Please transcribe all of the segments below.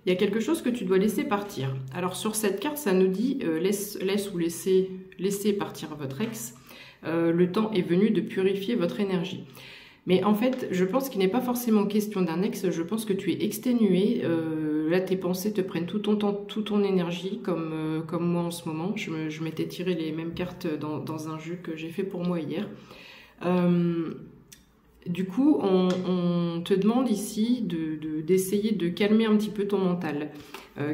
il y a quelque chose que tu dois laisser partir. Alors sur cette carte, ça nous dit laissez partir votre ex. Le temps est venu de purifier votre énergie. Mais en fait, je pense qu'il n'est pas forcément question d'un ex. Je pense que tu es exténué. Là, tes pensées te prennent tout ton temps, toute ton énergie, comme moi en ce moment. Je m'étais tiré les mêmes cartes dans un jeu que j'ai fait pour moi hier. Du coup, on te demande ici d'essayer de calmer un petit peu ton mental,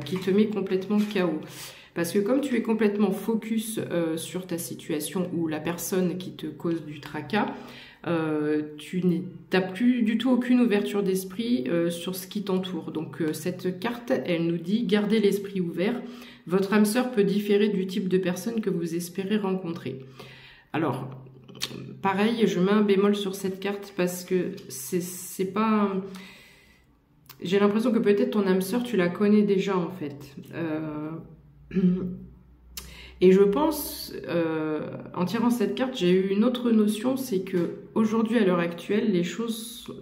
qui te met complètement KO. Parce que comme tu es complètement focus sur ta situation ou la personne qui te cause du tracas, tu n'as plus du tout aucune ouverture d'esprit sur ce qui t'entoure. Donc cette carte, elle nous dit gardez l'esprit ouvert. Votre âme sœur peut différer du type de personne que vous espérez rencontrer. Alors, pareil, je mets un bémol sur cette carte parce que c'est pas... J'ai l'impression que peut-être ton âme sœur, tu la connais déjà en fait. Et je pense, en tirant cette carte, j'ai eu une autre notion, c'est que aujourd'hui, à l'heure actuelle, les choses,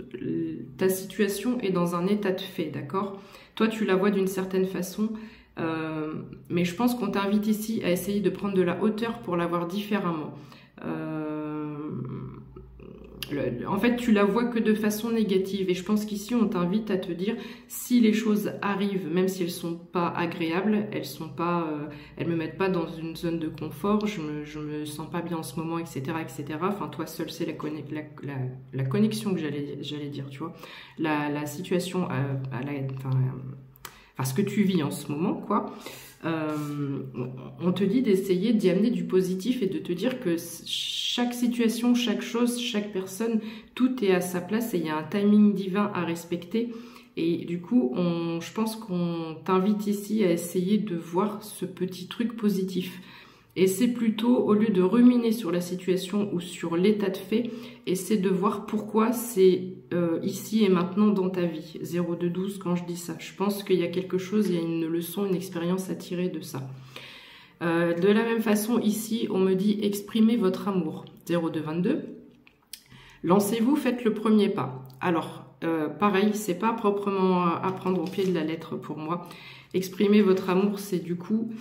ta situation est dans un état de fait, d'accord? Toi, tu la vois d'une certaine façon, mais je pense qu'on t'invite ici à essayer de prendre de la hauteur pour la voir différemment. En fait, tu la vois que de façon négative et je pense qu'ici, on t'invite à te dire si les choses arrivent, même si elles sont pas agréables, elles me mettent pas dans une zone de confort, je me sens pas bien en ce moment, etc., etc. Enfin, toi seul, c'est la connexion que j'allais dire, tu vois, la situation, ce que tu vis en ce moment, quoi. On te dit d'essayer d'y amener du positif et de te dire que chaque situation, chaque chose, chaque personne, tout est à sa place et il y a un timing divin à respecter. Et du coup, je pense qu'on t'invite ici à essayer de voir ce petit truc positif. Et c'est plutôt, au lieu de ruminer sur la situation ou sur l'état de fait, essaie de voir pourquoi c'est ici et maintenant dans ta vie. 0,212 quand je dis ça. Je pense qu'il y a quelque chose, il y a une leçon, une expérience à tirer de ça. De la même façon, ici, on me dit exprimez votre amour. 0,222. Lancez-vous, faites le premier pas. Alors, pareil, c'est pas proprement à prendre au pied de la lettre pour moi. Exprimer votre amour, c'est du coup...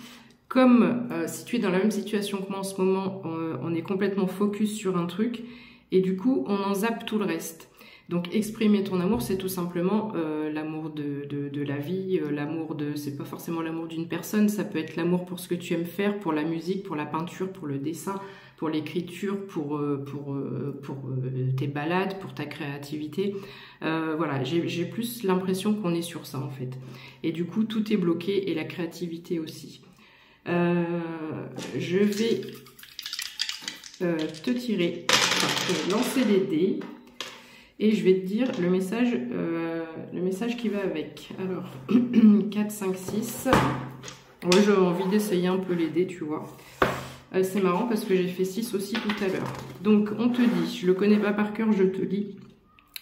Comme si tu es dans la même situation que moi en ce moment, on est complètement focus sur un truc et du coup on en zappe tout le reste. Donc exprimer ton amour, c'est tout simplement l'amour de la vie, c'est pas forcément l'amour d'une personne, ça peut être l'amour pour ce que tu aimes faire, pour la musique, pour la peinture, pour le dessin, pour l'écriture, pour tes balades, pour ta créativité. Voilà, j'ai plus l'impression qu'on est sur ça en fait. Et du coup tout est bloqué et la créativité aussi. Je vais te tirer, lancer des dés et je vais te dire le message qui va avec. Alors, 4, 5, 6. Ouais, j'ai envie d'essayer un peu les dés, tu vois. C'est marrant parce que j'ai fait 6 aussi tout à l'heure. Donc, on te dit, je le connais pas par cœur, je te lis.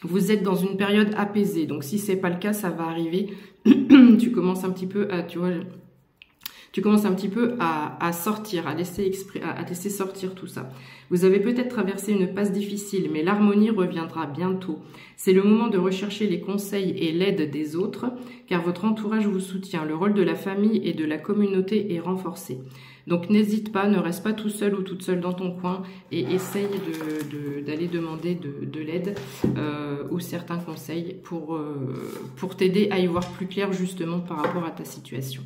Vous êtes dans une période apaisée. Donc, si c'est pas le cas, ça va arriver. Tu commences un petit peu à, tu vois... Tu commences un petit peu à sortir, à laisser sortir tout ça. Vous avez peut-être traversé une passe difficile, mais l'harmonie reviendra bientôt. C'est le moment de rechercher les conseils et l'aide des autres, car votre entourage vous soutient. Le rôle de la famille et de la communauté est renforcé. Donc n'hésite pas, ne reste pas tout seul ou toute seule dans ton coin et essaye d'aller demander de l'aide ou certains conseils pour t'aider à y voir plus clair justement par rapport à ta situation.